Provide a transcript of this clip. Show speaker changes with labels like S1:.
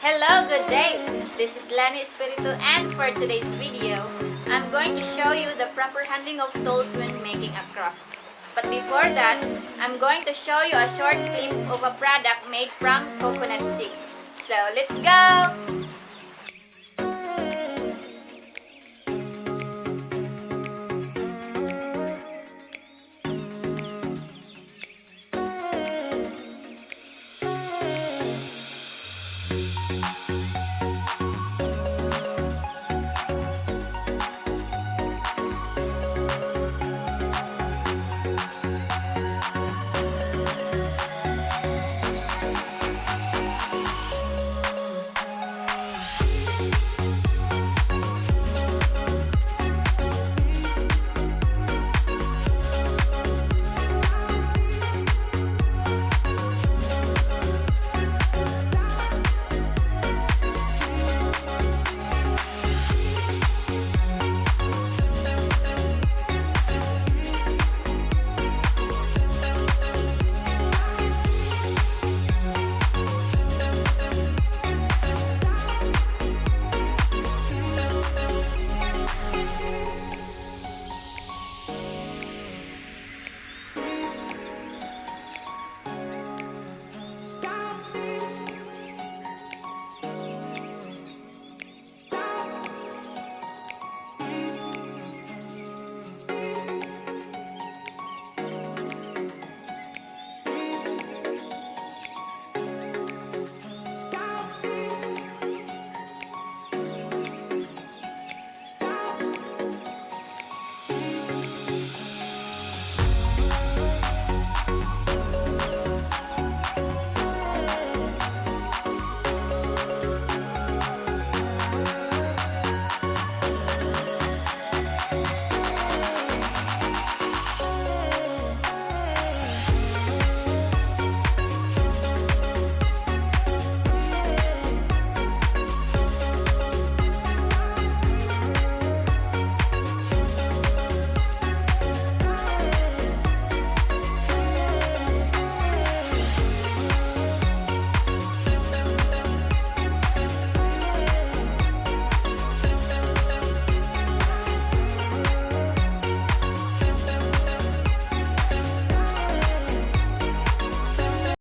S1: Hello, good day! This is Lani Espiritu, and for today's video, I'm going to show you the proper handling of tools when making a craft. But before that, I'm going to show you a short clip of a product made from coconut sticks. So let's go!